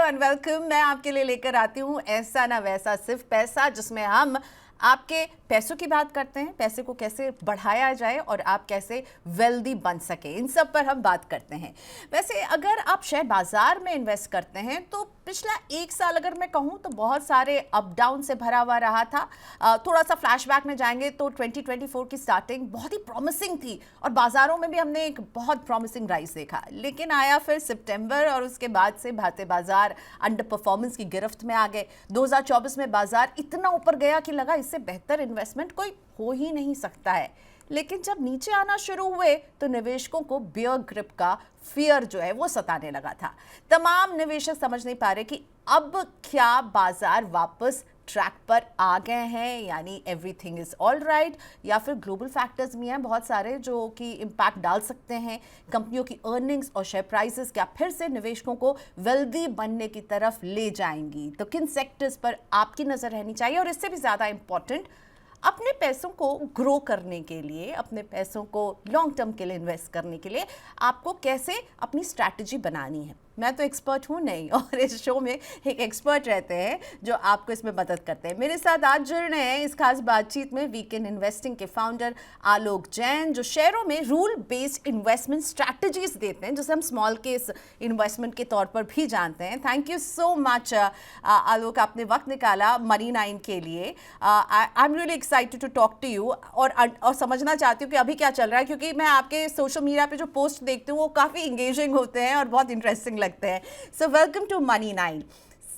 And welcome. मैं आपके लिए लेकर आती हूँ ऐसा ना वैसा सिर्फ पैसा, जिसमें हम आपके पैसों की बात करते हैं, पैसे को कैसे बढ़ाया जाए और आप कैसे वेल्दी बन सके, इन सब पर हम बात करते हैं। वैसे अगर आप शेयर बाजार में इन्वेस्ट करते हैं तो पिछला एक साल अगर मैं कहूँ तो बहुत सारे अप डाउन से भरा हुआ रहा था। थोड़ा सा फ्लैशबैक में जाएंगे तो 2024 की स्टार्टिंग बहुत ही प्रॉमिसिंग थी और बाजारों में भी हमने एक बहुत प्रॉमिसिंग राइज देखा, लेकिन आया फिर सितंबर और उसके बाद से भारतीय बाजार अंडर परफॉर्मेंस की गिरफ्त में आ गए। 2024 में बाजार इतना ऊपर गया कि लगा इससे बेहतर इन्वेस्टमेंट कोई हो ही नहीं सकता है, लेकिन जब नीचे आना शुरू हुए तो निवेशकों को बियर ग्रिप का फियर जो है वो सताने लगा था। तमाम निवेशक समझ नहीं पा रहे कि अब क्या बाजार वापस ट्रैक पर आ गए हैं, यानी एवरीथिंग इज ऑल राइट, या फिर ग्लोबल फैक्टर्स भी हैं बहुत सारे जो कि इम्पैक्ट डाल सकते हैं। कंपनियों की अर्निंग्स और शेयर प्राइसेस क्या फिर से निवेशकों को वेल्दी बनने की तरफ ले जाएंगी? तो किन सेक्टर्स पर आपकी नजर रहनी चाहिए, और इससे भी ज्यादा इंपॉर्टेंट, अपने पैसों को ग्रो करने के लिए, अपने पैसों को लॉन्ग टर्म के लिए इन्वेस्ट करने के लिए आपको कैसे अपनी स्ट्रैटेजी बनानी है? मैं तो एक्सपर्ट हूँ नहीं, और इस शो में एक एक्सपर्ट रहते हैं जो आपको इसमें मदद करते हैं। मेरे साथ आज जुड़ रहे हैं इस खास बातचीत में वीकेंड इन्वेस्टिंग के फाउंडर आलोक जैन, जो शेयरों में रूल बेस्ड इन्वेस्टमेंट स्ट्रैटेजीज देते हैं, जिसे हम स्मॉल केस इन्वेस्टमेंट के तौर पर भी जानते हैं। Thank you so much Alok, आपने वक्त निकाला मनी9 के लिए। I am really excited to talk to you और समझना चाहती हूँ कि अभी क्या चल रहा है, क्योंकि मैं आपके सोशल मीडिया पे जो पोस्ट देखती हूँ वो काफ़ी इंगेजिंग होते हैं और बहुत इंटरेस्टिंग लगते हैं। सो वेलकम टू मनी9।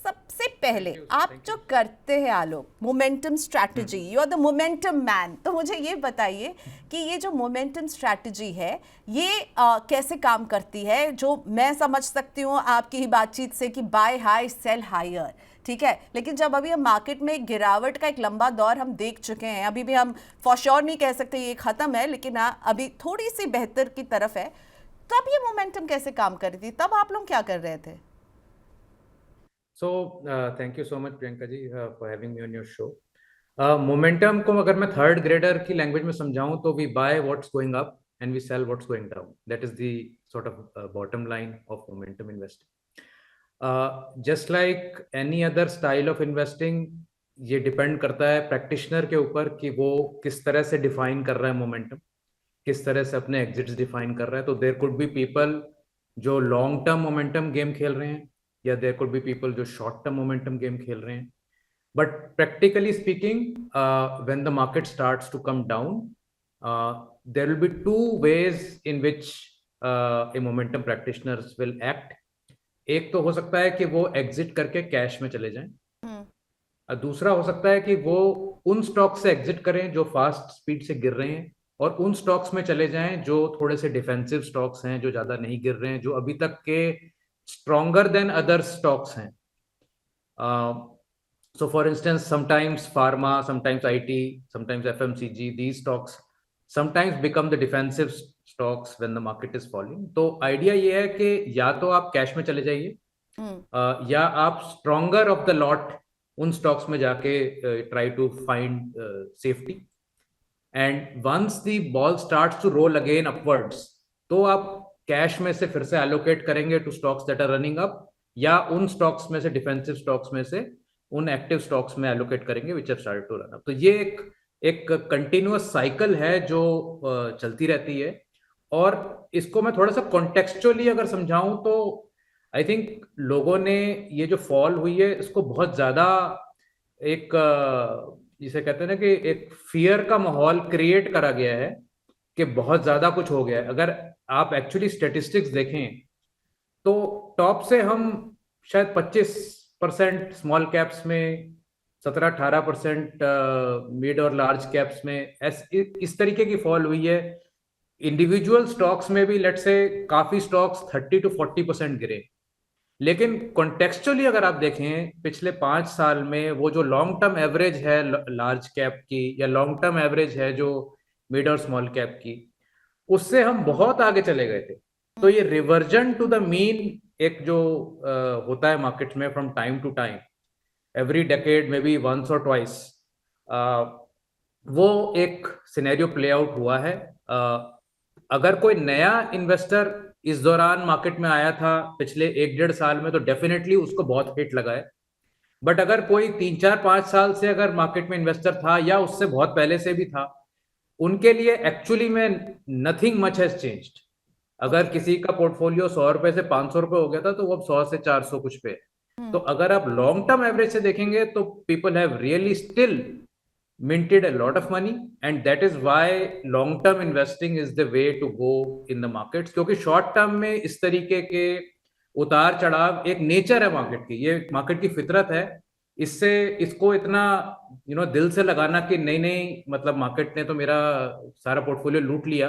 सबसे पहले आप जो करते हैं Alok, momentum strategy, you are the momentum man, तो मुझे ये बताइए कि ये जो मोमेंटम स्ट्रैटेजी है ये कैसे काम करती है? जो मैं समझ सकती हूँ आपकी ही बातचीत से कि बाय हाई सेल हायर, ठीक है, लेकिन जब अभी हम मार्केट में गिरावट का एक लंबा दौर हम देख चुके हैं, अभी भी हम फॉर श्योर नहीं कह सकते ये खत्म है, लेकिन हाँ अभी थोड़ी सी बेहतर की तरफ है, तब ये मोमेंटम कैसे काम कर रही थी? तब आप लोग क्या कर रहे थे? So thank you so much Priyanka ji for having me on your show. Momentum को अगर मैं थर्ड ग्रेडर की लैंग्वेज में समझाऊं तो we buy what's going up and we sell what's going down. That is the sort of bottom line of momentum investing. Just like any other style of investing, ये depend करता है practitioner के ऊपर कि वो किस तरह से डिफाइन कर रहा है मोमेंटम, किस तरह से अपने एग्जिट्स डिफाइन कर रहा है। तो देयर कुड बी पीपल जो लॉन्ग टर्म मोमेंटम गेम खेल रहे हैं, या देयर कुड बी पीपल जो शॉर्ट टर्म मोमेंटम गेम खेल रहे हैं। But practically speaking, when the market starts to come down, there will be two ways in which a momentum practitioners will act. एक तो हो सकता है कि वो एग्जिट करके कैश में चले जाएं, और दूसरा हो सकता है कि वो उन स्टॉक से एग्जिट करें जो फास्ट स्पीड से गिर रहे हैं, और उन स्टॉक्स में चले जाएं जो थोड़े से डिफेंसिव स्टॉक्स हैं, जो ज्यादा नहीं गिर रहे हैं, जो अभी तक के स्ट्रॉन्गर देन अदर स्टॉक्स हैं। So for instance, sometimes pharma, sometimes IT, sometimes FMCG, these stocks sometimes become the defensive stocks when the market is falling. तो आइडिया ये है कि या तो आप कैश में चले जाइए, या आप स्ट्रॉन्गर ऑफ द लॉट उन स्टॉक्स में जाके try to find safety. And once the ball starts to roll again upwards, तो आप कैश में से फिर से एलोकेट करेंगे to stocks that are running up, या उन स्टॉक्स में से, डिफेंसिव स्टॉक्स में से उन एक्टिव स्टॉक्स में एलोकेट करेंगे which have started to run up. तो ये एक कंटिन्यूअस साइकिल है जो चलती रहती है। और इसको मैं थोड़ा सा कॉन्टेक्चुअली अगर समझाऊं तो आई थिंक लोगों ने ये जो फॉल हुई है इसको बहुत ज्यादा एक जिसे कहते हैं ना कि एक फियर का माहौल क्रिएट करा गया है कि बहुत ज्यादा कुछ हो गया है। अगर आप एक्चुअली स्टेटिस्टिक्स देखें तो टॉप से हम शायद 25% स्मॉल कैप्स में, 17-18% मिड और लार्ज कैप्स में इस तरीके की फॉल हुई है। इंडिविजुअल स्टॉक्स में भी लेट्स से काफी स्टॉक्स 30-40% गिरे। लेकिन कॉन्टेक्चुअली अगर आप देखें पिछले 5 साल में, वो जो लॉन्ग टर्म एवरेज है लार्ज कैप की, या लॉन्ग टर्म एवरेज है जो मिड और स्मॉल कैप की, उससे हम बहुत आगे चले गए थे। तो ये रिवर्जन टू द मीन एक जो होता है मार्केट में from time to time, every decade में बी वंस और ट्वाइस, वो एक सिनेरियो प्ले आउट हुआ है। अगर कोई नया इन्वेस्टर इस दौरान मार्केट में आया था पिछले 1-1.5 साल में, तो डेफिनेटली उसको बहुत हिट लगा है। बट अगर कोई 3-4-5 साल से अगर मार्केट में इन्वेस्टर था या उससे बहुत पहले से भी था, उनके लिए एक्चुअली में नथिंग मच हैज चेंज्ड। अगर किसी का पोर्टफोलियो 100 रुपए से 500 रुपए हो गया था, तो वो अब 100 से 400 कुछ पे है। तो अगर आप लॉन्ग टर्म एवरेज से देखेंगे तो people have really still minted a lot of money, and that is why long term investing is the way to go in the markets, क्योंकि शॉर्ट टर्म में इस तरीके के उतार चढ़ाव एक नेचर है मार्केट की, ये मार्केट की फितरत है। इससे इसको इतना दिल से लगाना कि नहीं नहीं मतलब मार्केट ने तो मेरा सारा पोर्टफोलियो लूट लिया,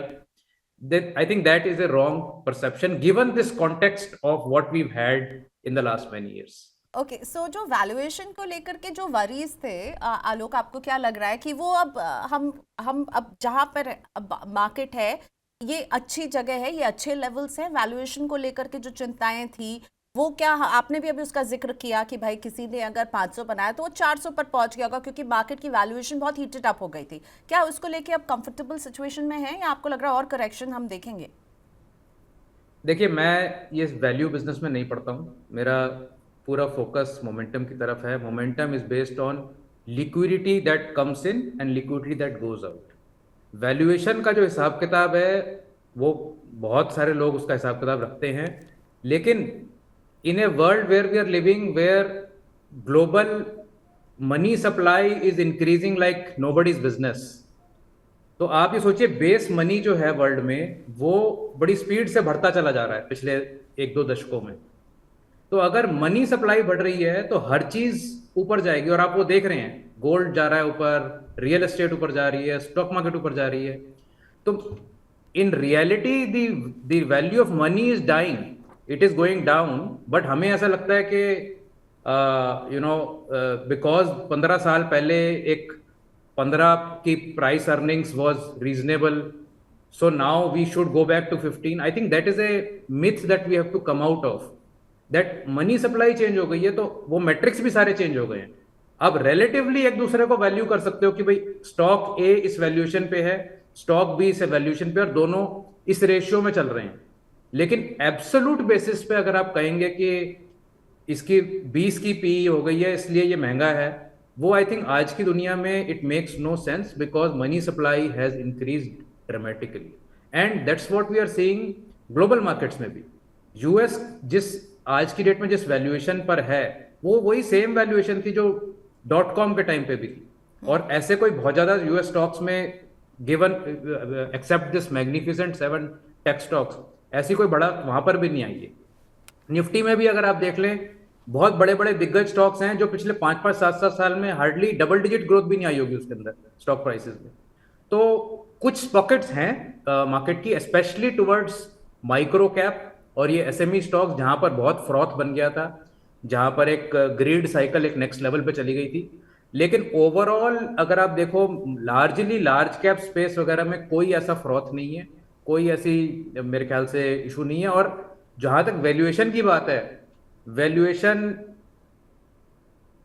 आई think that is a wrong perception given this context of what we've had in the last many years. Okay so जो वैल्यूएशन को लेकर के जो वरीज थे आलोक, आपको क्या लग रहा है कि वो अब हम अब जहाँ पर अब मार्केट है ये अच्छी जगह है, ये अच्छे लेवल्स हैं, वैल्यूएशन को लेकर के जो चिंताएं थी वो क्या, आपने भी अभी उसका जिक्र किया कि भाई किसी ने अगर 500 बनाया तो वो 400 पर पहुंच गया होगा क्योंकि मार्केट की वैल्यूएशन बहुत हीटेड अप हो गई थी। क्या उसको लेके अब कंफर्टेबल सिचुएशन में है या आपको लग रहा है और करेक्शन हम देखेंगे? देखिए, मैं ये वैल्यू बिजनेस में नहीं पढ़ता हूँ, मेरा पूरा फोकस मोमेंटम की तरफ है। Momentum is based on liquidity that comes in and liquidity that goes out. Valuation का जो हिसाब किताब है वो बहुत सारे लोग उसका हिसाब किताब रखते हैं, लेकिन in a world where we are living, where global money supply is increasing like nobody's business, तो आप ये सोचिए बेस मनी जो है वर्ल्ड में वो बड़ी स्पीड से बढ़ता चला जा रहा है पिछले 1-2 दशकों में। तो अगर मनी सप्लाई बढ़ रही है तो हर चीज ऊपर जाएगी, और आप वो देख रहे हैं गोल्ड जा रहा है ऊपर, रियल एस्टेट ऊपर जा रही है, स्टॉक मार्केट ऊपर जा रही है। तो in reality the value of money is dying, it is going down, but हमें ऐसा लगता है कि बिकॉज 15 साल पहले एक 15 की price earnings was reasonable, so now we should go back to 15. I think that is a myth that we have to come out of, that money supply change हो गई है तो वो मैट्रिक्स भी सारे चेंज हो गए हैं। अब रिलेटिवली एक दूसरे को वैल्यू कर सकते हो कि भाई स्टॉक ए इस वैल्यूएशन पे है, स्टॉक बी इस वैल्यूएशन पे, और दोनों इस रेशियो में चल रहे हैं। लेकिन एब्सोल्यूट बेसिस पे अगर आप कहेंगे कि इसकी 20 की पी हो गई है इसलिए ये महंगा है, वो आई थिंक आज की दुनिया में it makes no sense, because money supply has increased dramatically, and that's what we are seeing global markets में भी। यूएस जिस आज की डेट में जिस वैल्यूएशन पर है वो वही सेम वैल्यूएशन थी जो .com के टाइम पे भी थी, और ऐसे कोई बहुत ज्यादा यूएस स्टॉक्स में given except this magnificent 7 tech stocks, ऐसी कोई बड़ा वहां पर भी नहीं आई है। निफ्टी में भी अगर आप देख लें बहुत बड़े बड़े दिग्गज स्टॉक्स हैं जो पिछले 5-5, 7-7 साल में हार्डली डबल डिजिट ग्रोथ भी नहीं आई होगी उसके अंदर स्टॉक प्राइसेस में। तो कुछ पॉकेट्स हैं मार्केट की, स्पेशली टुवर्ड्स माइक्रो कैप और ये एसएमई स्टॉक्स, जहां पर बहुत फ्रॉथ बन गया था, जहां पर एक ग्रीड साइकिल एक नेक्स्ट लेवल पे चली गई थी। लेकिन ओवरऑल अगर आप देखो लार्जली लार्ज कैप स्पेस वगैरह में कोई ऐसा फ्रॉथ नहीं है, कोई ऐसी मेरे ख्याल से इशू नहीं है। और जहां तक वैल्यूएशन की बात है, वैल्यूएशन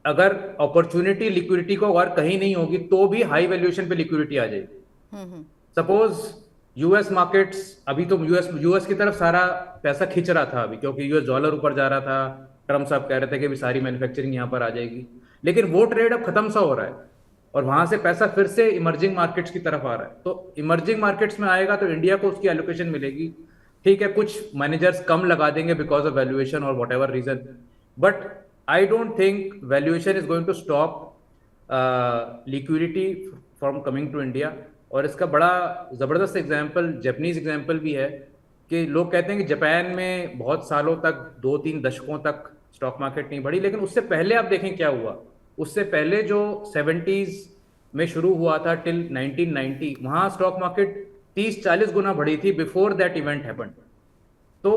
अगर अपॉर्चुनिटी लिक्विडिटी को और कहीं नहीं होगी तो भी हाई वैल्यूएशन पे लिक्विडिटी आ जाएगी। सपोज यूएस मार्केट्स, अभी तो यूएस की तरफ सारा पैसा खिंच रहा था अभी, क्योंकि यूएस डॉलर ऊपर जा रहा था, ट्रम्प साहब कह रहे थे कि भी सारी मैन्युफैक्चरिंग यहाँ पर आ जाएगी, लेकिन वो ट्रेड अब खत्म सा हो रहा है और वहां से पैसा फिर से इमर्जिंग मार्केट्स की तरफ आ रहा है। तो इमर्जिंग मार्केट्स में आएगा तो इंडिया को उसकी एलोकेशन मिलेगी। ठीक है, कुछ मैनेजर्स कम लगा देंगे बिकॉज ऑफ वैल्यूएशन और whatever reason, but I don't think valuation is going to stop liquidity from coming to India. और इसका बड़ा जबरदस्त एग्जाम्पल, जापानीज एग्जाम्पल भी है कि लोग कहते हैं कि जापान में बहुत सालों तक 2-3 दशकों तक स्टॉक मार्केट नहीं बढ़ी, लेकिन उससे पहले आप देखें क्या हुआ। उससे पहले जो 70s में शुरू हुआ था टिल 1990, वहां स्टॉक मार्केट 30-40 गुना बढ़ी थी बिफोर दैट इवेंट हैपेंड। तो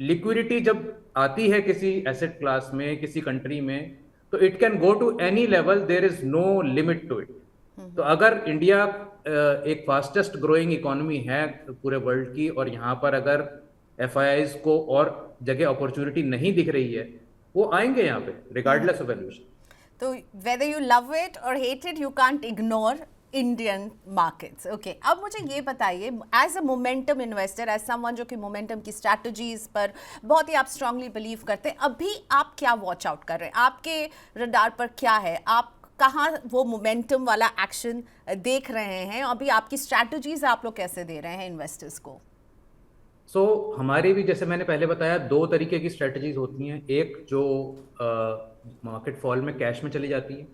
लिक्विडिटी जब आती है किसी एसेट क्लास में, किसी कंट्री में, तो it can go to any level, there is no limit to it. तो अगर इंडिया एक फास्टेस्ट ग्रोइंग इकोनॉमी है पूरे वर्ल्ड की, और यहाँ पर अगर एफआईआईज को और जगह अपॉर्चुनिटी नहीं दिख रही है, वो आएंगे यहाँ पे रिगार्डलेस ऑफ वैल्यूएशन। तो whether you love it or hate it, you can't ignore Indian markets. Okay, अब मुझे ये बताइए, as a momentum investor, as someone जो कि मोमेंटम की स्ट्रैटेजीज पर बहुत ही आप स्ट्रांगली बिलीव करते हैं, अभी आप क्या वॉच आउट कर रहे हैं? आपके रडार पर क्या है? आप कहाँ वो मोमेंटम वाला एक्शन देख रहे हैं? अभी आपकी स्ट्रैटेजीज आप लोग कैसे दे रहे हैं इन्वेस्टर्स को? हमारी भी, जैसे मैंने पहले बताया, दो तरीके की स्ट्रेटजीज होती हैं। एक जो मार्केट फॉल में कैश में चली जाती है,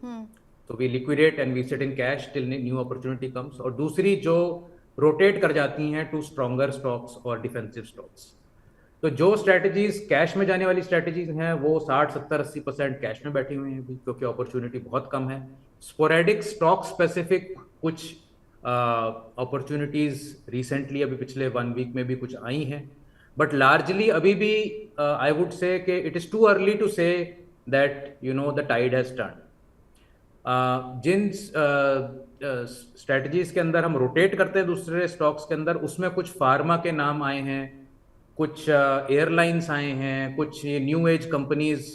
तो we liquidate and we sit in cash till new opportunity comes, और दूसरी जो रोटेट कर जाती हैं टू स्ट्रॉन्गर स्टॉक्स और डिफेंसिव स्टॉक्स। तो जो स्ट्रेटजीज कैश में जाने वाली स्ट्रेटजीज हैं वो 60-70-80% कैश में बैठी हुई हैं अभी, क्योंकि अपॉर्चुनिटी बहुत कम है। स्पोरेडिक स्टॉक स्पेसिफिक कुछ अपॉर्चुनिटीज रिसेंटली अभी पिछले 1 वीक में भी कुछ आई हैं, बट लार्जली अभी भी आई वुड से कि it is too early to say that the tide has turn. जिन स्ट्रेटजीज के अंदर हम रोटेट करते हैं दूसरे स्टॉक्स के अंदर, उसमें कुछ फार्मा के नाम आए हैं, कुछ एयरलाइंस आए हैं, कुछ न्यू एज कंपनीज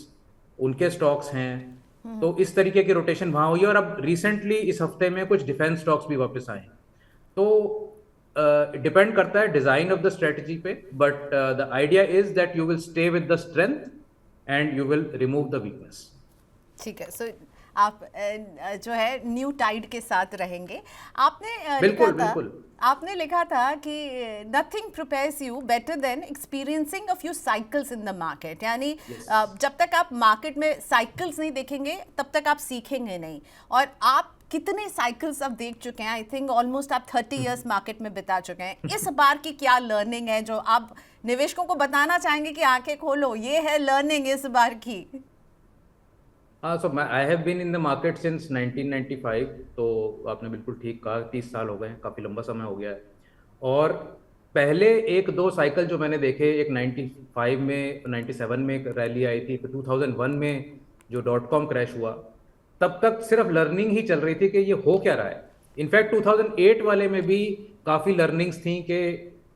उनके स्टॉक्स हैं। तो इस तरीके की रोटेशन वहां हुई है, और अब रिसेंटली इस हफ्ते में कुछ डिफेंस स्टॉक्स भी वापस आए हैं। तो डिपेंड करता है डिजाइन ऑफ द स्ट्रेटजी पे, but the idea is that you will stay with the strength and you will remove the weakness. ठीक है, सो आप जो है न्यू टाइड के साथ रहेंगे। आपने लिखा था कि nothing prepares you better than experiencing a few cycles in the market, यानी जब तक आप मार्केट में साइकिल्स नहीं देखेंगे तब तक आप सीखेंगे नहीं। और आप कितने साइकिल्स अब देख चुके हैं? आई थिंक ऑलमोस्ट आप 30 इयर्स मार्केट में बिता चुके हैं। इस बार की क्या लर्निंग है जो आप निवेशकों को बताना चाहेंगे कि आंखें खोलो, ये है लर्निंग इस बार की? So I have been in the market since 1995, तो आपने बिल्कुल ठीक कहा, 30 साल हो गए हैं, काफ़ी लंबा समय हो गया है। और पहले एक दो साइकिल जो मैंने देखे, एक 95 में, 97 में एक रैली आई थी, फिर 2001 में जो .com क्रैश हुआ, तब तक सिर्फ लर्निंग ही चल रही थी कि ये हो क्या रहा है। इनफैक्ट 2008 वाले में भी काफ़ी लर्निंग्स थी कि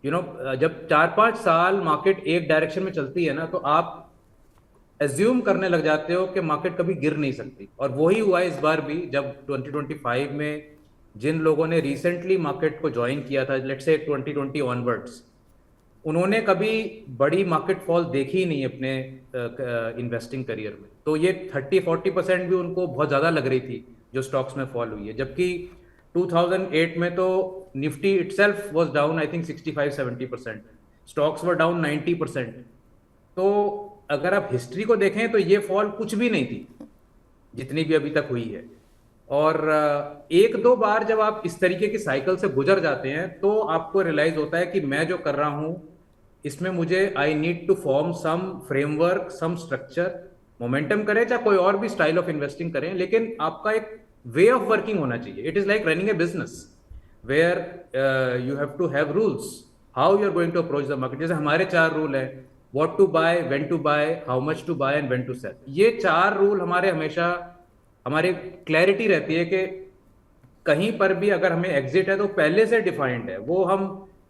जब 4-5 साल मार्केट एक डायरेक्शन में चलती है ना, तो आप एज्यूम करने लग जाते हो कि मार्केट कभी गिर नहीं सकती। और वही हुआ इस बार भी, जब 2025 में जिन लोगों ने रिसेंटली मार्केट को ज्वाइन किया था, लेट्स से 2020 ऑनवर्ड्स, उन्होंने कभी बड़ी मार्केट फॉल देखी ही नहीं अपने इन्वेस्टिंग करियर में। तो ये 30-40% भी उनको बहुत ज़्यादा लग रही थी जो स्टॉक्स में फॉल हुई है, जबकि 2008 में तो Nifty itself was down I think 65-70%, stocks were down 90%। तो अगर आप हिस्ट्री को देखें तो ये फॉल कुछ भी नहीं थी जितनी भी अभी तक हुई है। और एक दो बार जब आप इस तरीके की साइकिल से गुजर जाते हैं तो आपको रियलाइज होता है कि मैं जो कर रहा हूं इसमें मुझे I need to form some framework, some structure. Momentum करें चाहे कोई और भी स्टाइल ऑफ इन्वेस्टिंग करें, लेकिन आपका एक वे ऑफ वर्किंग होना चाहिए। It is like running a business where you have to have rules how you are going to approach the market. जैसे हमारे 4 रूल है, what to buy, when to buy, how much to buy and when to sell। ये 4 rule हमारे हमेशा, हमारी clarity रहती है कि कहीं पर भी अगर हमें एग्जिट है तो पहले से डिफाइंड है। वो हम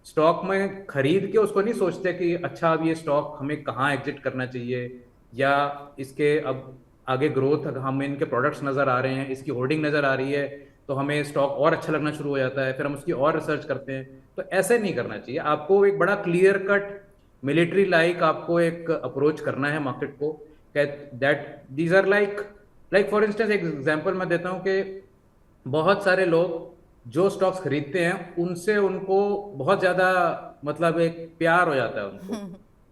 स्टॉक में खरीद के उसको नहीं सोचते कि अच्छा अब ये स्टॉक हमें कहाँ एग्जिट करना चाहिए, या इसके अब आगे ग्रोथ, हमें इनके प्रोडक्ट्स नज़र आ रहे हैं, इसकी होर्डिंग नज़र आ रही है, तो हमें स्टॉक और अच्छा लगना शुरू हो जाता है, फिर हम उसकी और रिसर्च करते हैं। तो ऐसे नहीं करना चाहिए। आपको एक बड़ा क्लियर कट मिलिट्री लाइक आपको एक अप्रोच करना है मार्केट को, that these are like for instance, एक एग्जांपल मैं देता हूं कि बहुत सारे लोग जो स्टॉक्स खरीदते हैं उनसे उनको बहुत ज़्यादा मतलब एक प्यार हो जाता है उनको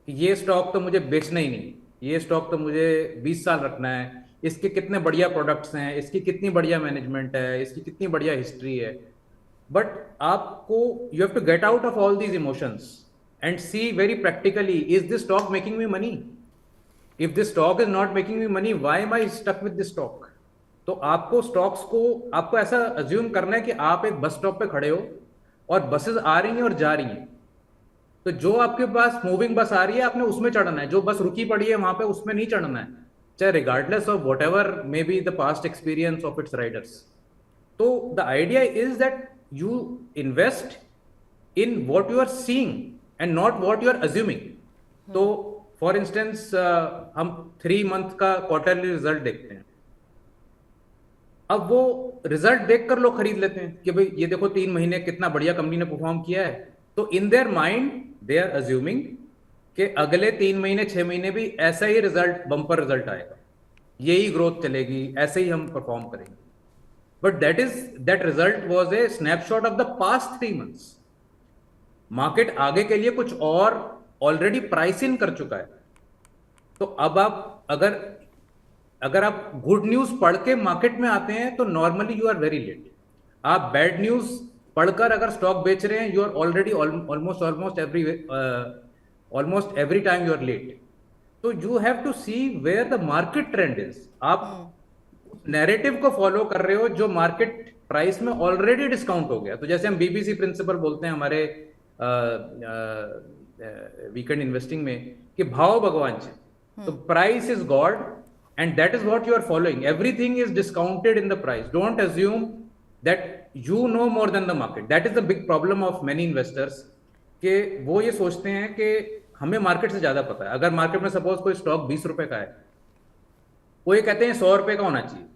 कि ये स्टॉक तो मुझे बेचना ही नहीं, ये स्टॉक तो मुझे 20 साल रखना है, इसके कितने बढ़िया प्रोडक्ट्स हैं, इसकी कितनी बढ़िया मैनेजमेंट है, इसकी कितनी बढ़िया हिस्ट्री है। बट आपको you have to get out of all these emotions and see very practically, is this stock making me money? If this stock is not making me money, why am I stuck with this stock? तो आपको stocks को, आपको ऐसा assume करना है कि आप एक बस स्टॉप पे खड़े हो और बसेस आ रही हैं और जा रही हैं, तो जो आपके पास मूविंग बस आ रही है आपने उसमें चढ़ना है, जो बस रुकी पड़ी है वहां पे उसमें नहीं चढ़ना है, चाहे regardless of whatever may be the past experience of its riders. तो the idea is that you invest in what you are seeing and not what you are assuming। तो फॉर इंस्टेंस हम 3 month का quarterly result देखते हैं, अब वो result देखकर लोग खरीद लेते हैं कि भाई ये देखो 3 महीने कितना बढ़िया कंपनी ने परफॉर्म किया है, तो in their mind they are assuming कि अगले 3 महीने 6 महीने भी ऐसा ही रिजल्ट, बम्पर रिजल्ट आएगा, यही ग्रोथ चलेगी, ऐसे ही हम परफॉर्म करेंगे। But that result was a snapshot of the past 3 months. Market आगे के लिए कुछ और ऑलरेडी प्राइस इन कर चुका है। तो अब आप अगर आप गुड न्यूज पढ़ के मार्केट में आते हैं तो normally you are very late. आप बैड न्यूज पढ़कर अगर स्टॉक बेच रहे हैं, you are already almost every time you are late. तो you have to see where the market trend is. आप नैरेटिव को फॉलो कर रहे हो जो मार्केट प्राइस में ऑलरेडी डिस्काउंट हो गया। तो जैसे हम बीबीसी प्रिंसिपल बोलते हैं हमारे वीकेंड इन्वेस्टिंग में कि भाव भगवान है, तो price is God and that is what you are following. Everything is discounted in the price. Don't assume that you know more than the market. That is the big problem of many investors कि वो ये सोचते हैं कि हमें market से ज्यादा पता है। अगर मार्केट में सपोज कोई स्टॉक 20 रुपए का है, वो ये कहते हैं 100 रुपए का होना चाहिए,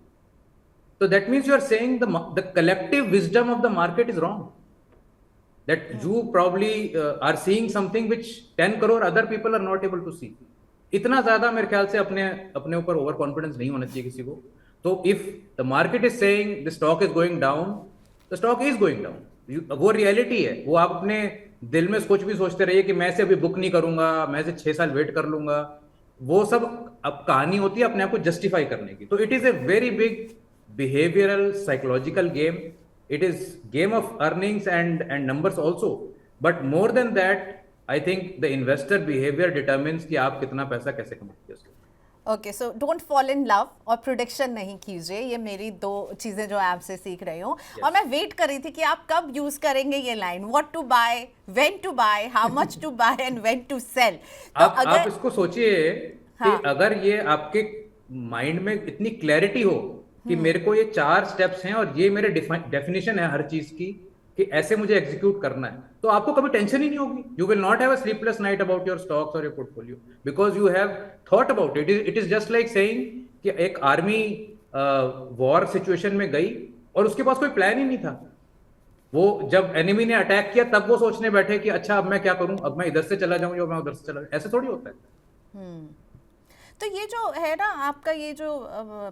तो that means you are saying the collective wisdom of the market is wrong, that you probably are seeing something which 10 crore other people are not able to see. इतना ज्यादा मेरे ख्याल से अपने ऊपर ओवर कॉन्फिडेंस नहीं होना चाहिए किसी को। तो if the market is saying the stock is going down, the stock is going down. वो रियलिटी है। वो आप अपने दिल में कुछ भी सोचते रहिए कि मैं से अभी बुक नहीं करूंगा, मैं से 6 साल वेट कर लूंगा, वो सब अब कहानी होती है अपने आप को जस्टिफाई करने की। तो it is a very big behavioural psychological game. It is game of earnings and numbers also, but more than that, I think the investor behavior determines कि आप कितना पैसा कैसे कमाते हैं। Okay, so don't fall in love और prediction नहीं कीजिए। ये मेरी 2 चीज़ें जो आपसे सीख रही हूँ। और मैं वेट कर रही थी कि आप कब यूज करेंगे ये line, what to buy, when to buy, how much to buy and when to sell. तो आप इसको सोचिए कि अगर ये आपके माइंड में इतनी क्लैरिटी हो कि मेरे को ये 4 स्टेप्स हैं और ये मेरे डेफिनेशन है हर चीज की कि ऐसे मुझे एग्जीक्यूट करना है, तो आपको कभी टेंशन ही नहीं होगी। You will not have a sleepless night about your stocks और your portfolio because you have thought about it. It is just like saying कि एक आर्मी वॉर सिचुएशन में गई और उसके पास कोई प्लान ही नहीं था। वो जब एनिमी ने अटैक किया तब वो सोचने बैठे कि अच्छा अब मैं क्या करूं, अब मैं इधर से चला जाऊं या मैं उधर से चला जाऊं। ऐसे थोड़ी होता है। तो ये जो है ना आपका ये जो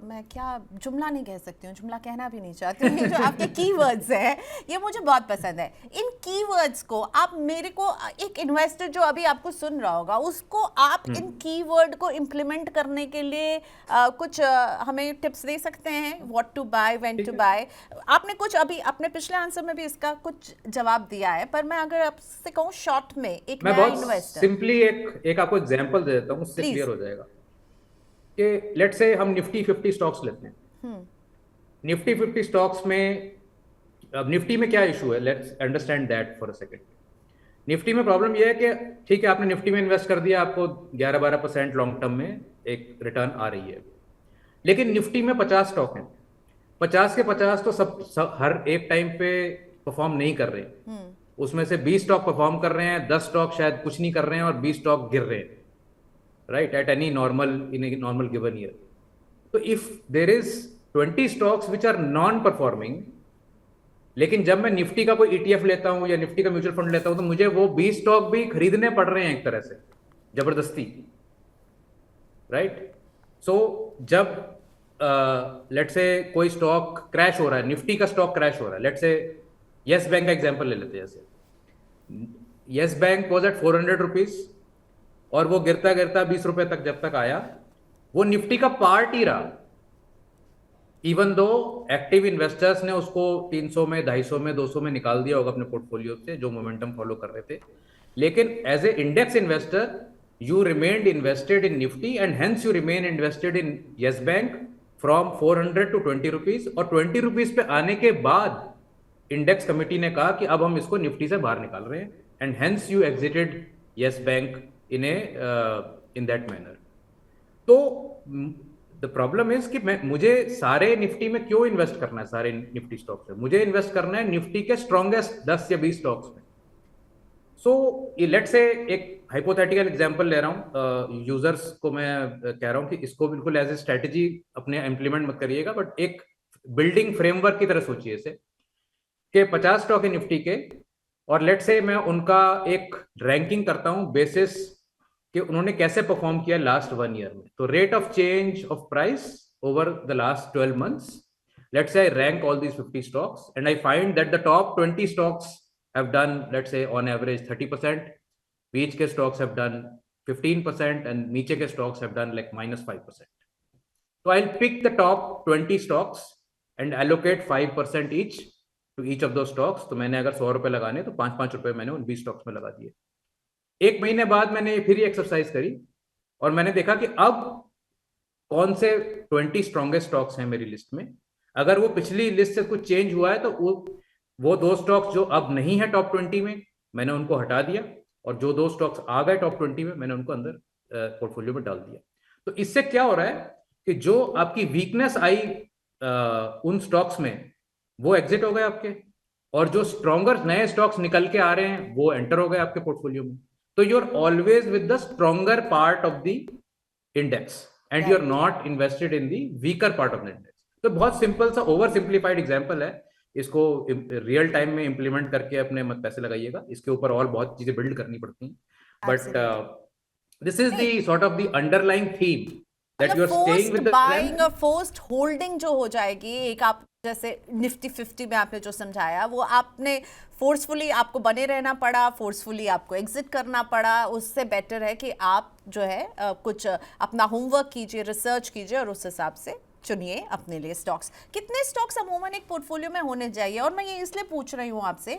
मैं क्या जुमला नहीं कह सकती हूँ, जुमला कहना भी नहीं चाहती हूँ, ये जो आपके कीवर्ड्स हैं ये मुझे बहुत पसंद है। इन कीवर्ड्स को आप मेरे को, एक इन्वेस्टर जो अभी आपको सुन रहा होगा, उसको आप इन कीवर्ड को इम्प्लीमेंट करने के लिए कुछ हमें टिप्स दे सकते हैं? What to buy, when to buy. आपने कुछ अभी अपने पिछले आंसर में भी इसका कुछ जवाब दिया है, पर मैं अगर आपसे कहूँ शॉर्ट में एक नया इन्वेस्टर, सिंपली एक आपको एग्जांपल दे देता हूँ, उससे क्लियर हो जाएगा कि लेट्स से हम निफ्टी 50 स्टॉक्स लेते हैं। निफ्टी 50 स्टॉक्स में, अब निफ्टी में क्या इशू है, let's understand that for a second. Nifty में प्रॉब्लम यह है कि ठीक है आपने निफ्टी में इन्वेस्ट कर दिया, आपको 11-12% लॉन्ग टर्म में एक रिटर्न आ रही है, लेकिन निफ्टी में 50 स्टॉक हैं। 50 के 50 तो सब हर एक टाइम पे परफॉर्म नहीं कर रहे। उसमें से 20 स्टॉक परफॉर्म कर रहे हैं, 10 स्टॉक शायद कुछ नहीं कर रहे हैं और 20 स्टॉक गिर रहे हैं, right, at any normal, in a normal given year. So if there is 20 stocks which are non-performing, लेकिन जब मैं निफ्टी का कोई ETF लेता हूं या निफ्टी का म्यूचुअल फंड लेता हूं तो मुझे वो 20 स्टॉक भी खरीदने पड़ रहे हैं एक तरह से जबरदस्ती, राइट। सो जब लेट्स से कोई स्टॉक क्रैश हो रहा है, निफ्टी का स्टॉक क्रैश हो रहा है, लेट्स से येस बैंक का एग्जांपल ले लेते हैं। जैसे yes bank was at 400 rupees और वो गिरता गिरता 20 रुपए तक जब तक आया, वो निफ्टी का पार्ट ही रहा। इवन दो एक्टिव इन्वेस्टर्स ने उसको 300 में, 250 में, 200 में निकाल दिया होगा अपने पोर्टफोलियो से जो मोमेंटम फॉलो कर रहे थे, लेकिन as a index investor you remained invested in Nifty and hence you remain invested in Yes Bank from 400 to 20 rupees. और 20 रुपीज पे आने के बाद इंडेक्स कमिटी ने कहा कि अब हम इसको निफ्टी से बाहर निकाल रहे हैं and hence you exerted yes bank in that manner. तो the problem is कि मुझे सारे निफ्टी में क्यों इन्वेस्ट करना है, सारे निफ्टी स्टॉक्स में मुझे इन्वेस्ट करना है निफ्टी के स्ट्रॉन्गेस्ट 10 या 20 स्टॉक्स में। सो लेट्स से एक हाइपोथेटिकल एग्जांपल ले रहा हूँ, यूजर्स को मैं कह रहा हूँ कि इसको बिल्कुल एज ए स्ट्रेटेजी अपने इंप्लीमेंट मत करिएगा, बट एक बिल्डिंग फ्रेमवर्क की तरह सोचिए इसे, कि 50 स्टॉक है निफ्टी के, और लेट से मैं उनका एक रैंकिंग करता हूं बेसिस कि उन्होंने कैसे परफॉर्म किया लास्ट 1 ईयर में। तो rate of change of price over the last 12 months, let's say I rank all these 50 stocks and I find that the top 20 stocks have done, let's say on average 30%, बीच के stocks have done 15% and नीचे के stocks have done like -5%. So I'll pick the top 20 stocks and allocate 5% each to each of those stocks. तो मैंने अगर 100 रुपए लगाने तो 5-5 रुपए मैंने उन 20 stocks में लगा दिए। एक महीने बाद मैंने फिर ये एक्सरसाइज करी और मैंने देखा कि अब कौन से 20 स्ट्रॉन्गेस्ट स्टॉक्स हैं मेरी लिस्ट में। अगर वो पिछली लिस्ट से कुछ चेंज हुआ है तो वो 2 स्टॉक्स जो अब नहीं है टॉप 20 में, मैंने उनको हटा दिया, और जो 2 स्टॉक्स आ गए टॉप 20 में, मैंने उनको अंदर पोर्टफोलियो में डाल दिया। तो इससे क्या हो रहा है कि जो आपकी वीकनेस आई उन स्टॉक्स में, वो एग्जिट हो गए आपके, और जो स्ट्रॉन्गर नए स्टॉक्स निकल के आ रहे हैं वो एंटर हो गए आपके पोर्टफोलियो में। तो you are always with the stronger part of the index and you are not invested in the weaker part of the index. तो बहुत सिंपल सा ओवर सिंप्लीफाइड एग्जांपल है, इसको रियल टाइम में इंप्लीमेंट करके अपने मत पैसे लगाइएगा। इसके ऊपर और बहुत चीजें बिल्ड करनी पड़ती हैं, but this is the sort of the underlying theme that you are staying with the buying और फोर्स्ड होल्डिंग जो हो जाएगी, एक आप जैसे निफ्टी 50 में आपने जो समझाया, वो आपने फोर्सफुली आपको बने रहना पड़ा, फोर्सफुली आपको एग्जिट करना पड़ा। उससे बेटर है कि आप जो है कुछ अपना होमवर्क कीजिए, रिसर्च कीजिए और उस हिसाब से चुनिए अपने लिए स्टॉक्स। कितने स्टॉक्स अमूमन एक पोर्टफोलियो में होने चाहिए? और मैं ये इसलिए पूछ रही हूँ आपसे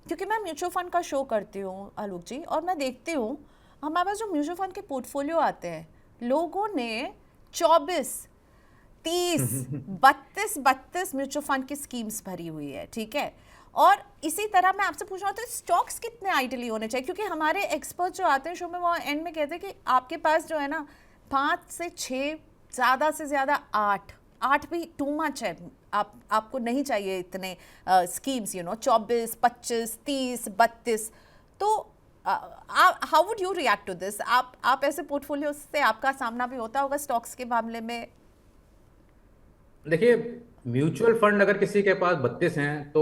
क्योंकि मैं म्यूचुअल फंड का शो करती हूँ आलोक जी, और मैं देखती हूँ हमारे पास जो म्यूचुअल फंड के पोर्टफोलियो आते हैं, लोगों ने 24, 30, 32 म्यूचुअल फंड की स्कीम्स भरी हुई है, ठीक है। और इसी तरह मैं आपसे पूछ रहा हूँ, तो स्टॉक्स कितने आइडियली होने चाहिए? क्योंकि हमारे एक्सपर्ट जो आते हैं शो में, वो एंड में कहते हैं कि आपके पास जो है ना 5 से 6, ज़्यादा से ज़्यादा 8 भी टू मच है। आपको नहीं चाहिए इतने स्कीम्स, 24, 25, 30, 32। तो how would you react to this? आप ऐसे पोर्टफोलियो से आपका सामना भी होता होगा स्टॉक्स के मामले में? देखिए, म्यूचुअल फंड अगर किसी के पास 32 हैं तो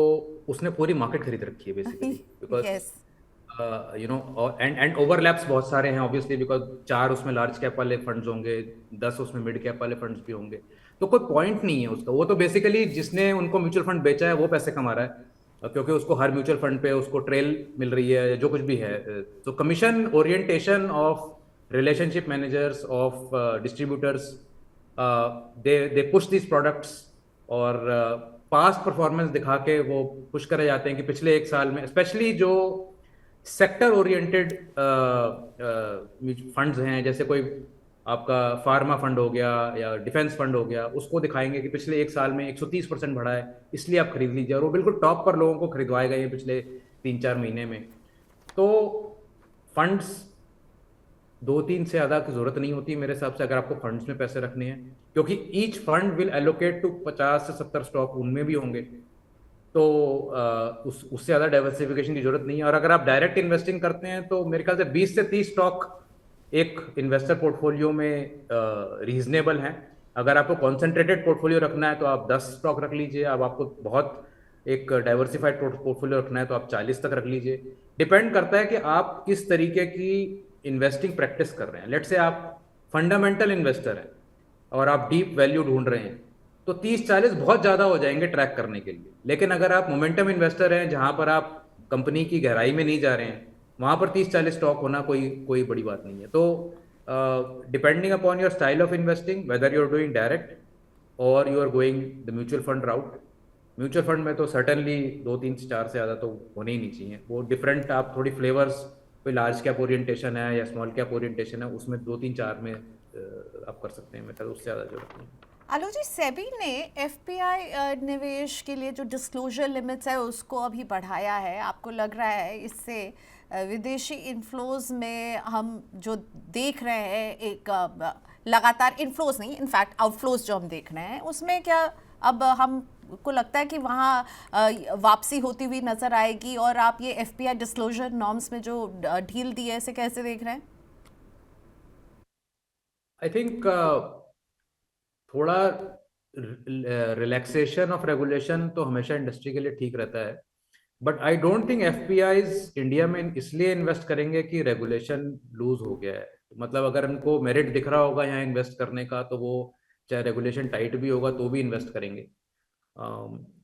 उसने पूरी मार्केट खरीद रखी है basically, because Yes. And overlaps बहुत सारे हैं ऑब्वियसली, बिकॉज 4 उसमें लार्ज कैप वाले फंड्स होंगे, 10 उसमें मिड कैप वाले फंड्स भी होंगे। तो कोई पॉइंट नहीं है उसका। वो तो बेसिकली जिसने उनको म्यूचुअल फंड बेचा है वो पैसे कमा रहा है, क्योंकि उसको हर म्यूचुअल फंड पे उसको ट्रेल मिल रही है, जो कुछ भी है। तो commission orientation of relationship managers of distributors, they push this products, और पास्ट परफॉर्मेंस दिखा के वो पुश करे जाते हैं कि पिछले 1 साल में, स्पेशली जो सेक्टर ओरिएंटेड फंड्स हैं, जैसे कोई आपका फार्मा फंड हो गया या डिफेंस फंड हो गया, उसको दिखाएंगे कि पिछले 1 साल में 130% बढ़ा है, इसलिए आप खरीद लीजिए, और वो बिल्कुल टॉप पर लोगों को खरीदवाएगा ये पिछले 3-4 महीने में। तो फंड्स 2-3 से ज़्यादा की जरूरत नहीं होती मेरे हिसाब से, अगर आपको फंड्स में पैसे रखने हैं, क्योंकि each fund will allocate to 50 से 70 स्टॉक उनमें भी होंगे। तो उससे ज़्यादा डाइवर्सिफिकेशन की जरूरत नहीं है। और अगर आप डायरेक्ट इन्वेस्टिंग करते हैं तो मेरे ख्याल से 20 से 30 स्टॉक एक इन्वेस्टर पोर्टफोलियो में रीजनेबल हैं। अगर आपको कॉन्सेंट्रेटेड पोर्टफोलियो रखना है तो आप 10 स्टॉक रख लीजिए। अब आपको बहुत एक डाइवर्सिफाइड पोर्टफोलियो रखना है तो आप 40 तक रख लीजिए। डिपेंड करता है कि आप किस तरीके की इन्वेस्टिंग प्रैक्टिस कर रहे हैं। लेट से आप फंडामेंटल इन्वेस्टर हैं और आप डीप वैल्यू ढूंढ रहे हैं तो 30-40 बहुत ज़्यादा हो जाएंगे ट्रैक करने के लिए। लेकिन अगर आप मोमेंटम इन्वेस्टर हैं, जहां पर आप कंपनी की गहराई में नहीं जा रहे हैं, वहां पर 30-40 स्टॉक होना कोई बड़ी बात नहीं है। तो depending upon your style of investing, whether you are doing direct or you are going the mutual fund route, mutual fund में तो सर्टनली 2-3-4 से ज़्यादा तो होने ही नहीं चाहिए। वो डिफरेंट, आप थोड़ी फ्लेवर्स, कोई लार्ज कैप ओरिएंटेशन है या स्मॉल कैप ओरिएंटेशन है, उसमें 2-3-4 में आप कर सकते हैं। मैं उससे ज़्यादा जरूरत नहीं। आलोक जी, सेबी ने एफपीआई निवेश के लिए जो डिस्क्लोजर लिमिट्स है उसको अभी बढ़ाया है। आपको लग रहा है इससे विदेशी इन्फ्लोज में हम जो देख रहे हैं, एक लगातार इन्फ्लोज नहीं, इनफैक्ट आउटफ्लोज जो हम देख रहे हैं, उसमें क्या अब हमको लगता है कि वहाँ वापसी होती हुई नजर आएगी? और आप ये एफपीआई डिस्क्लोजर नॉर्म्स में जो ढील दी है, इसे कैसे देख रहे हैं? आई थिंक थोड़ा रिलैक्सेशन ऑफ रेगुलेशन तो हमेशा इंडस्ट्री के लिए ठीक रहता है, but I don't think FPIs India में इसलिए इन्वेस्ट करेंगे कि रेगुलेशन लूज हो गया है। मतलब अगर उनको मेरिट दिख रहा होगा यहाँ इन्वेस्ट करने का, तो वो चाहे रेगुलेशन टाइट भी होगा तो भी इन्वेस्ट करेंगे।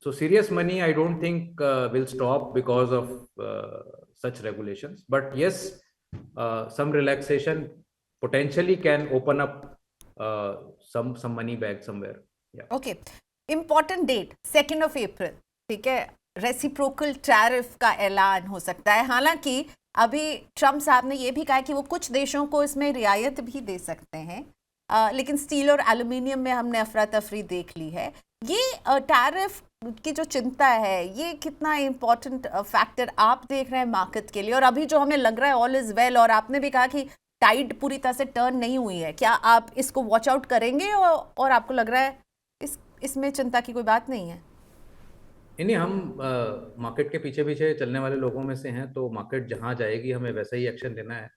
So serious money, I don't think will stop because of such regulations. But yes, some relaxation potentially can open up some money back somewhere. Yeah. Okay, important date 2 April, ठीक है, reciprocal tariff का ऐलान हो सकता है। हालांकि अभी Trump साहब ने ये भी कहा कि वो कुछ देशों को इसमें रियायत भी दे सकते हैं, लेकिन स्टील और एल्यूमिनियम में हमने अफरा तफरी देख ली है। ये टैरिफ की जो चिंता है, ये कितना इम्पोर्टेंट फैक्टर आप देख रहे हैं मार्केट के लिए? और अभी जो हमें लग रहा है ऑल इज वेल, और आपने भी कहा कि टाइड पूरी तरह से टर्न नहीं हुई है, क्या आप इसको वॉच आउट करेंगे और आपको लग रहा है इसमें चिंता की कोई बात नहीं है? नहीं, हम मार्केट के पीछे पीछे चलने वाले लोगों में से हैं, तो मार्केट जहां जाएगी हमें वैसा ही एक्शन लेना है।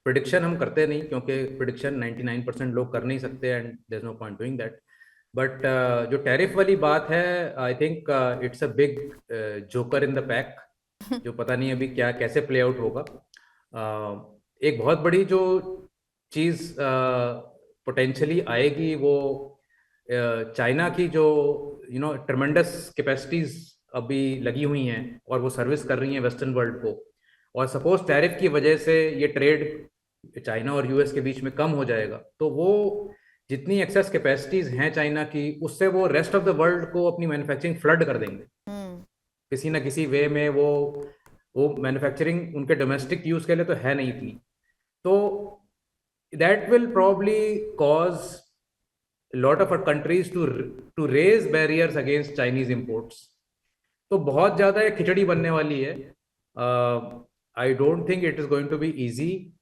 प्रिडिक्शन हम करते नहीं, क्योंकि प्रिडिक्शन 99% लोग कर नहीं सकते, and there is no point doing that. But जो टैरिफ वाली बात है, I think it's a big joker in the pack, जो पता नहीं अभी क्या कैसे प्ले आउट होगा। एक बहुत बड़ी जो चीज पोटेंशियली आएगी वो चाइना की जो ट्रमेंडस कैपेसिटीज अभी लगी हुई हैं और वो सर्विस कर रही हैं वेस्टर्न वर्ल्ड को, और सपोज टैरिफ की वजह से ये ट्रेड चाइना और यूएस के बीच में कम हो जाएगा, तो वो जितनी एक्सेस कैपेसिटीज हैं चाइना की, उससे वो रेस्ट ऑफ द वर्ल्ड को अपनी मैन्युफैक्चरिंग फ्लड कर देंगे। किसी ना किसी वे में वो मैन्युफैक्चरिंग उनके डोमेस्टिक यूज के लिए तो है नहीं थी, तो that will probably cause lot of our countries to raise barriers against Chinese imports. तो बहुत ज़्यादा एक खिचड़ी बनने वाली है। I don't think it is going to be easy.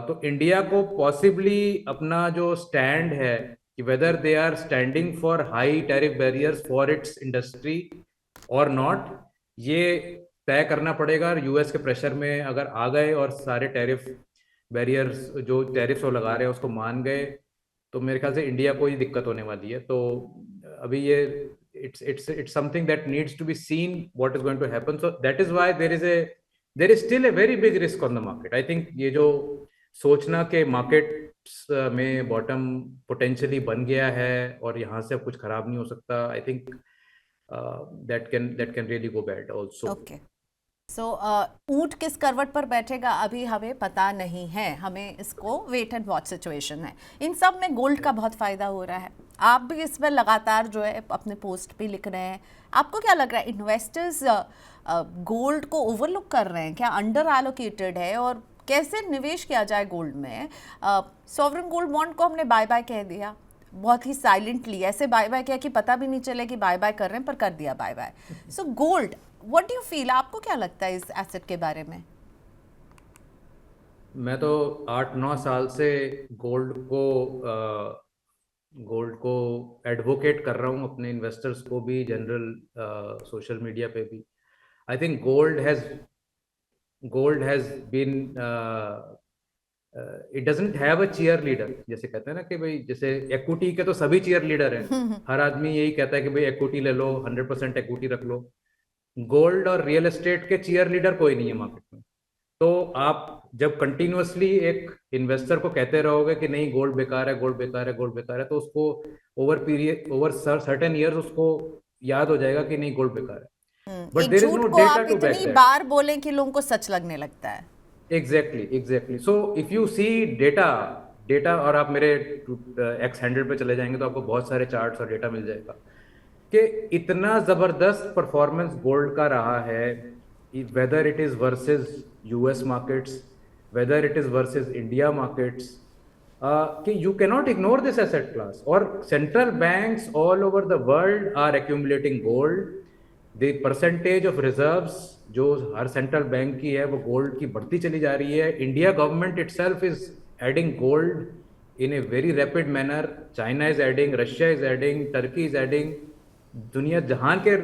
तो इंडिया को पॉसिबली अपना जो स्टैंड है कि whether they are standing for high tariff barriers for its industry और नॉट, ये तय करना पड़ेगा। यूएस के प्रेशर में अगर आ गए और सारे टैरिफ बैरियर्स जो टैरिफ्स वो लगा रहे हैं उसको मान गए, तो मेरे ख्याल से इंडिया को ही दिक्कत होने वाली है। तो अभी ये it's something that needs to be seen what is going to happen. So that is why there is still a very big risk on the market. I think ये जो सोचना के मार्केट्स में बॉटम पोटेंशियली बन गया है और यहाँ से अब कुछ खराब नहीं हो सकता, I think that can really go bad also. Okay. सो ऊंट किस करवट पर बैठेगा अभी हमें पता नहीं है, हमें इसको वेट एंड वॉच सिचुएशन है। इन सब में गोल्ड का बहुत फ़ायदा हो रहा है, आप भी इस पर लगातार जो है अपने पोस्ट पे लिख रहे हैं। आपको क्या लग रहा है, इन्वेस्टर्स गोल्ड को ओवरलुक कर रहे हैं क्या, अंडर एलोकेटेड है, और कैसे निवेश किया जाए गोल्ड में? सॉवरेन गोल्ड बॉन्ड को हमने बाय बाय कह दिया, बहुत ही साइलेंटली ऐसे बाय बाय किया कि पता भी नहीं चले कि बाय बाय कर रहे हैं, पर कर दिया bye bye. So gold, what do you feel, आपको क्या लगता है इस एसेट के बारे में? मैं तो 8-9 साल से गोल्ड को एडवोकेट कर रहा हूँ अपने इन्वेस्टर्स को भी, जनरल सोशल मीडिया पे भी। I think gold has been it doesn't have a cheer leader, जैसे कहते हैं ना कि भाई जैसे इक्विटी के तो सभी चीयर लीडर हैं, हर आदमी यही कहता है कि भाई इक्विटी ले लो, 100% इक्विटी रख लो। गोल्ड और रियल एस्टेट के चीयर लीडर कोई नहीं है मार्केट में। तो आप जब कंटिन्यूअसली एक इन्वेस्टर को कहते रहोगे कि नहीं गोल्ड बेकार है, गोल्ड बेकार है, गोल्ड बेकार है, तो उसको ओवर सर्टेन ईयर्स उसको याद हो जाएगा कि नहीं गोल्ड बेकार है। But there is no data to back that. बार बोलें कि लोगों को सच लगने लगता है। Exactly. So if you see data और आप मेरे एक्स हैंडल पे चले जाएंगे तो आपको बहुत सारे चार्ट्स और डेटा मिल जाएगा कि इतना जबरदस्त परफॉर्मेंस गोल्ड का रहा है, whether it is versus US markets, whether it is versus India markets, कि you cannot ignore this asset class. और central banks all over the world are accumulating gold. The percentage of reserves जो हर central bank की है वो gold की बढ़ती चली जा रही है। India government itself is adding gold in a very rapid manner. China is adding, Russia is adding, Turkey is adding. दुनिया जहां के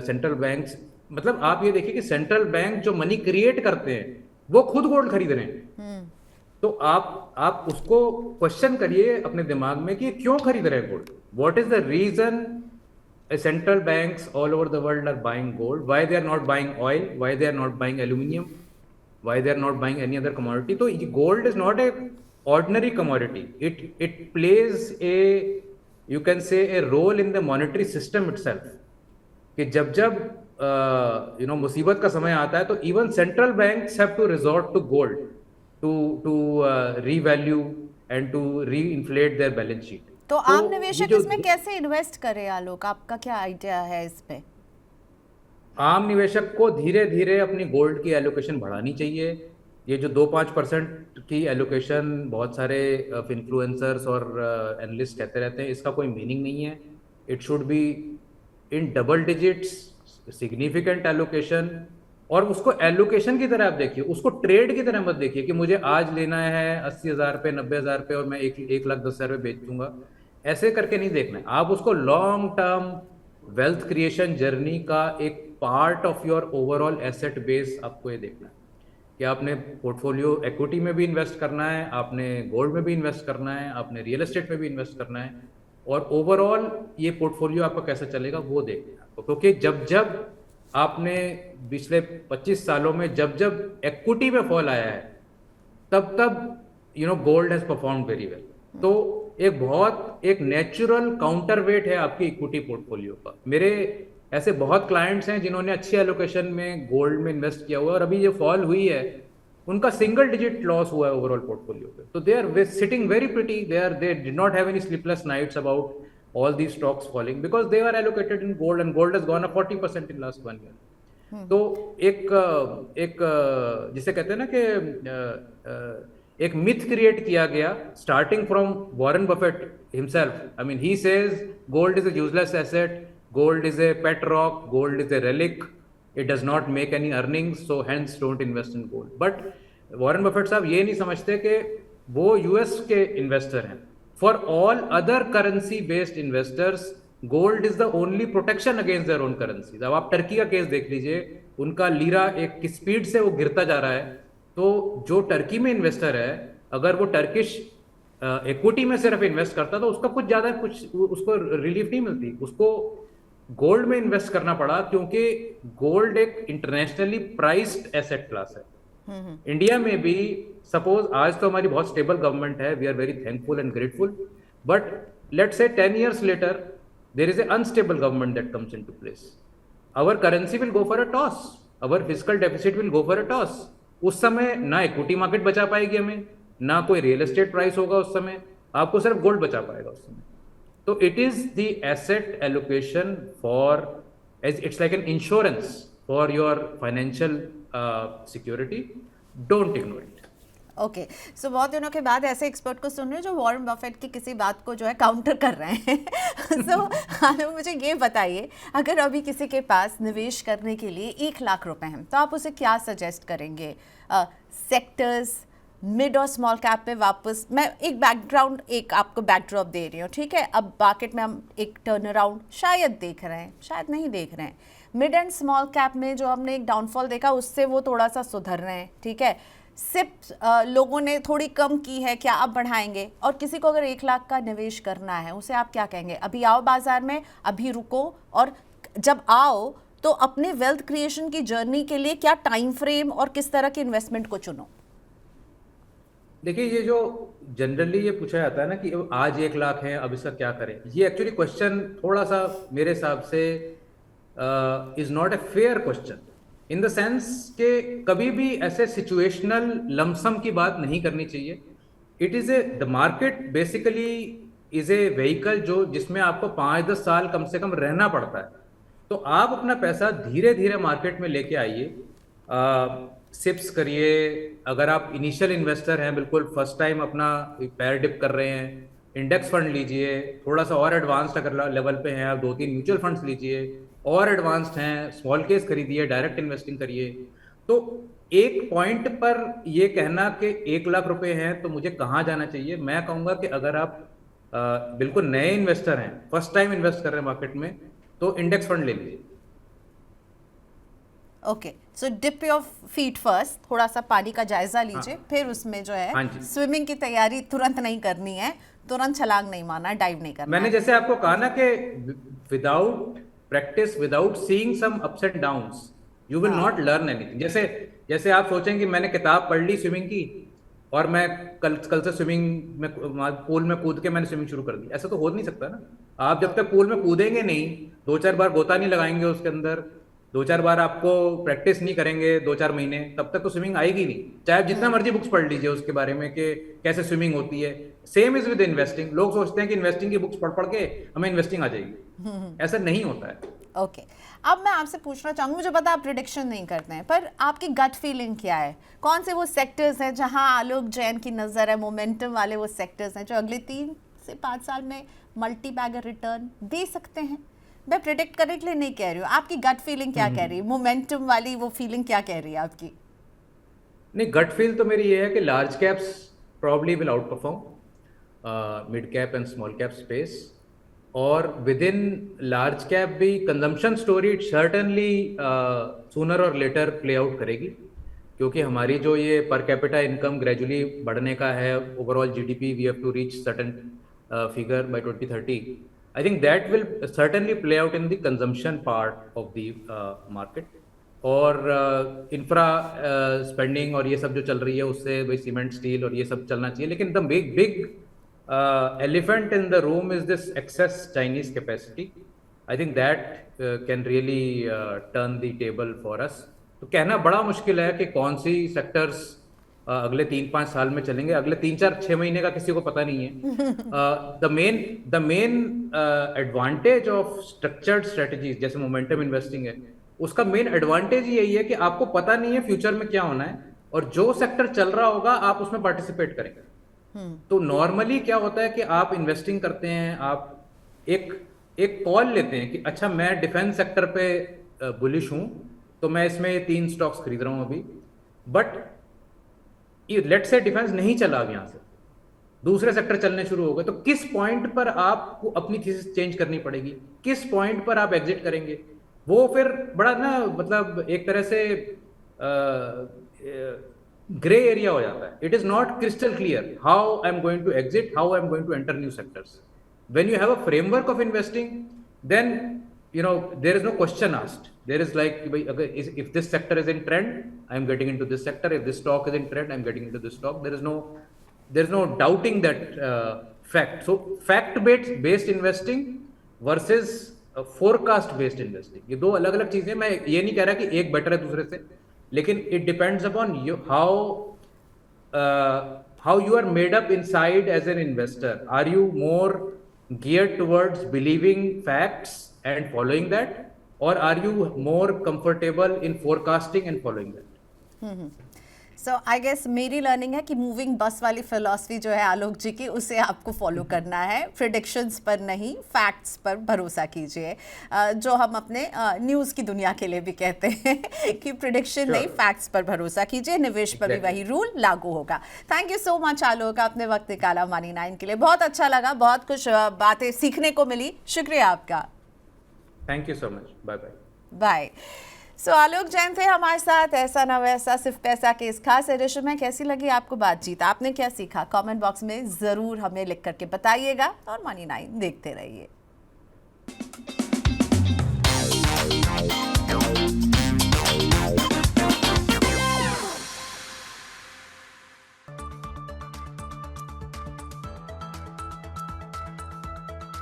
सेंट्रल बैंक्स, मतलब आप ये देखिए कि सेंट्रल बैंक जो मनी क्रिएट करते हैं वो खुद गोल्ड खरीद रहे हैं। तो आप उसको क्वेश्चन करिए अपने दिमाग में कि ये क्यों खरीद रहे हैं gold, what is the reason central banks all over the world are buying gold, why they are not buying oil, why they are not buying aluminum, why they are not buying any other commodity. So gold is not a ordinary commodity, it plays a, you can say, a role in the monetary system itself. कि जब जब मुसीबत का समय आता है तो even central banks have to resort to gold to revalue and to reinflate their balance sheet. तो आम ये निवेशक जो इसमें कैसे इन्वेस्ट करे आलोक, आपका क्या आइडिया है इस पे? आम निवेशक को धीरे धीरे अपनी गोल्ड की एलोकेशन बढ़ानी चाहिए। ये जो 2-5% की एलोकेशन बहुत सारे इन्फ्लुएंसर्स और एनालिस्ट कहते रहते हैं, इसका कोई मीनिंग नहीं है। It should be in double digits, significant allocation. और उसको एलोकेशन की तरह आप देखिए, उसको ट्रेड की तरह मत देखिए कि मुझे आज लेना है 80,000 पे, 90,000 पे और मैं 1,10,000 पे बेच दूंगा। ऐसे करके नहीं देखना है, आप उसको long term wealth creation journey का एक part of your overall asset base आपको ये देखना है कि आपने पोर्टफोलियो इक्विटी में भी इन्वेस्ट करना है, आपने गोल्ड में भी इन्वेस्ट करना है, आपने रियल एस्टेट में भी इन्वेस्ट करना है, और ओवरऑल ये पोर्टफोलियो आपका कैसा चलेगा वो देखना है आपको। क्योंकि जब जब आपने पिछले 25 सालों में जब जब इक्विटी में फॉल आया है तब तब gold has perform very well. तो एक नेचुरल काउंटर वेट है आपकी इक्विटी पोर्टफोलियो का। मेरे ऐसे बहुत क्लाइंट्स हैं जिन्होंने अच्छी एलोकेशन में गोल्ड में इन्वेस्ट किया हुआ है और अभी ये फॉल हुई है उनका सिंगल डिजिट लॉस हुआ है ओवरऑल पोर्टफोलियो पे। तो they are sitting very pretty, they did not have any sleepless nights about all these stocks falling because they were allocated in gold and gold has gone up 40% in last 1 year. तो एक जिसे कहते हैं ना कि एक myth create किया गया starting from Warren Buffett himself. I mean he says gold is a useless asset, gold is a pet rock, gold is a relic, it does not make any earnings, so hence don't invest in gold. But Warren Buffett साहब ये नहीं समझते कि वो US के investor हैं। For all other currency based investors, gold is the only protection against their own currencies. अब आप टर्की का केस देख लीजिए, उनका लीरा एक किस स्पीड से वो गिरता जा रहा है। तो जो टर्की में इन्वेस्टर है, अगर वो टर्किश इक्विटी में सिर्फ इन्वेस्ट करता तो उसका उसको रिलीफ नहीं मिलती, उसको गोल्ड में इन्वेस्ट करना पड़ा क्योंकि गोल्ड एक इंटरनेशनली प्राइस्ड एसेट क्लास है। इंडिया में भी सपोज आज तो हमारी बहुत स्टेबल गवर्नमेंट है, we are very thankful and grateful, but let's say 10 years later there is an unstable government that comes into place, our currency will go for a toss, our fiscal deficit will go for a toss। उस समय ना equity market बचा पाएगी हमें, ना कोई real estate price होगा उस समय, आपको सिर्फ गोल्ड बचा पाएगा उस समय। तो it is the asset allocation for, it's like an insurance for your financial security, don't ignore it. Okay, so बहुत दिनों के बाद ऐसे एक्सपर्ट को सुन रहे हैं जो वॉरेन बफेट की किसी बात को जो है काउंटर कर रहे हैं। सो मुझे ये बताइए, अगर अभी किसी के पास निवेश करने के लिए 1 लाख रुपए हैं तो आप उसे क्या सजेस्ट करेंगे? सेक्टर्स, मिड और स्मॉल कैप पे वापस, मैं एक आपको बैकड्रॉप दे रही हूँ, ठीक है? अब मार्केट में हम एक टर्न अराउंड शायद देख रहे हैं, शायद नहीं देख रहे हैं। मिड एंड स्मॉल कैप में जो हमने एक डाउनफॉल देखा उससे वो थोड़ा सा सुधर रहे हैं, ठीक है? सिप लोगों ने थोड़ी कम की है, क्या आप बढ़ाएंगे? और किसी को अगर 1 लाख का निवेश करना है उसे आप क्या कहेंगे? अभी आओ बाजार में, अभी रुको, और जब आओ तो अपने वेल्थ क्रिएशन की जर्नी के लिए क्या टाइम फ्रेम और किस तरह के इन्वेस्टमेंट को चुनो? देखिए, ये जो जनरली ये पूछा जाता है ना कि आज 1 लाख है, अब इसका क्या करें, ये एक्चुअली क्वेश्चन थोड़ा सा मेरे हिसाब से is not a fair question, in the sense कि कभी भी ऐसे सिचुएशनल लमसम की बात नहीं करनी चाहिए। It is the market basically is a vehicle जिसमें आपको 5-10 साल कम से कम रहना पड़ता है। तो आप अपना पैसा धीरे धीरे मार्केट में लेके आइए, सिप्स करिए। अगर आप इनिशियल इन्वेस्टर हैं, बिल्कुल फर्स्ट टाइम अपना पैर डिप कर रहे हैं, इंडेक्स फंड लीजिए। थोड़ा सा और एडवांस्ड अगर लेवल पे हैं आप, 2-3 म्यूचुअल फंड्स लीजिए। और एडवांस्ड हैं, स्मॉल केस खरीदिए, डायरेक्ट इन्वेस्टिंग करिए। तो एक पॉइंट पर ये कहना कि 1 लाख रुपए हैं तो मुझे कहाँ जाना चाहिए, मैं कहूँगा कि अगर आप बिल्कुल नए इन्वेस्टर हैं, फर्स्ट टाइम इन्वेस्ट कर रहे हैं मार्केट में, तो इंडेक्स फंड ले लीजिए। Okay, so dip your feet first, थोड़ा सा पानी का जायजा लीजिए, फिर उसमें जो हाँ है जी। स्विमिंग की तैयारी तुरंत नहीं करनी है, तुरंत छलांग नहीं मारना, डाइव नहीं करना मैंने है। जैसे आपको कहा ना कि without practice, without seeing some ups and downs, you will not हाँ। Learn anything. जैसे जैसे आप सोचेंगे मैंने किताब पढ़ ली स्विमिंग की और मैं कल कल से स्विमिंग में पूल में कूद के मैंने स्विमिंग शुरू कर दी, ऐसा तो हो नहीं सकता ना। आप जब तक पूल में कूदेंगे नहीं, 2-4 बार गोता नहीं लगाएंगे उसके अंदर, 2-4 बार आपको प्रैक्टिस नहीं करेंगे 2-4 महीने, तब तक तो स्विमिंग आएगी नहीं, चाहे आप जितना मर्जी बुक्स पढ़ लीजिए उसके बारे में कि कैसे स्विमिंग होती है। Same is with investing. लोग सोचते हैं कि इन्वेस्टिंग की बुक्स पढ़ पढ़ के हमें इन्वेस्टिंग आ जाएगी, ऐसा नहीं होता है। ओके, अब मैं आपसे पूछना चाहूँगी, मुझे पता आप प्रिडिक्शन नहीं करते हैं, पर आपकी गट फीलिंग क्या है? कौन से वो सेक्टर्स हैं जहां आलोक जैन की नज़र है, मोमेंटम वाले वो सेक्टर्स हैं जो अगले 3 से 5 साल में मल्टी बैगर रिटर्न दे सकते हैं? मैं प्रिडिक्ट करने के लिए नहीं कह रही हूँ, आपकी गट फीलिंग क्या कह रही है, मोमेंटम वाली वो फीलिंग क्या कह रही है आपकी? नहीं, गट फील तो मेरी ये है कि large caps probably will out perform mid cap and small cap space, और विद इन लार्ज कैप भी कंजम्पशन स्टोरी सर्टनली सूनर और लेटर प्ले आउट करेगी, क्योंकि हमारी जो ये पर कैपिटा इनकम ग्रेजुअली बढ़ने का है, overall GDP we have to reach certain figure by 2030। I think that will certainly play out in the consumption part of the market. और इंफ्रा स्पेंडिंग और ये सब जो चल रही है उससे भाई सीमेंट स्टील और ये सब चलना चाहिए, लेकिन the big big elephant in the room is this excess Chinese capacity. I think that can really turn the table for us. तो कहना बड़ा मुश्किल है कि कौन सी सेक्टर्स अगले 3-5 साल में चलेंगे, अगले 3-4-6 महीने का किसी को पता नहीं है। The main advantage of structured strategies जैसे मोमेंटम इन्वेस्टिंग है, उसका मेन एडवांटेज यही है कि आपको पता नहीं है फ्यूचर में क्या होना है, और जो सेक्टर चल रहा होगा आप उसमें पार्टिसिपेट करेंगे। तो नॉर्मली क्या होता है कि आप इन्वेस्टिंग करते हैं, आप एक एक कॉल लेते हैं कि अच्छा मैं डिफेंस सेक्टर पे बुलिश हूं, तो मैं इसमें 3 स्टॉक्स खरीद रहा हूं अभी, बट लेट से डिफेंस नहीं चला अब, यहां से दूसरे सेक्टर चलने शुरू हो गए, तो किस पॉइंट पर आपको अपनी थीसिस चेंज करनी पड़ेगी, किस पॉइंट पर आप एग्जिट करेंगे, वो फिर बड़ा ना मतलब एक तरह से ग्रे एरिया हो जाता है। It is not crystal clear how I am going to exit, how I am going to enter new sectors. When you have a framework of investing, then you know there is no question asked. There is like if this sector is in trend, I am getting into this sector. If this stock is in trend, I am getting into this stock. There is no doubting that fact. So fact based investing versus forecast based investing, ये दो अलग अलग चीजें। मैं ये नहीं कह रहा कि एक बेटर है दूसरे से, लेकिन it depends upon you how you are made up inside as an investor. Are you more geared towards believing facts and following that, or are you more comfortable in forecasting and following that? So I guess मेरी learning है कि moving बस वाली philosophy जो है आलोक जी की, उसे आपको फॉलो करना है, प्रिडिक्शंस पर नहीं फैक्ट्स पर भरोसा कीजिए, जो हम अपने न्यूज़ की दुनिया के लिए भी कहते हैं कि प्रिडिक्शन नहीं, फैक्ट्स पर भरोसा कीजिए, निवेश पर भी वही रूल लागू होगा। Thank you so much Alok, आपने वक्त निकाला मनी 9 के लिए, बहुत अच्छा लगा, बहुत कुछ बातें सीखने को मिली, शुक्रिया आपका। Thank you so much, bye bye. Bye. So Alok Jain थे हमारे साथ, ऐसा ना वैसा सिर्फ पैसा के इस खास एडिशन में। कैसी लगी आपको बातचीत, आपने क्या सीखा, कमेंट बॉक्स में ज़रूर हमें लिख करके बताइएगा, और मनी 9 देखते रहिए।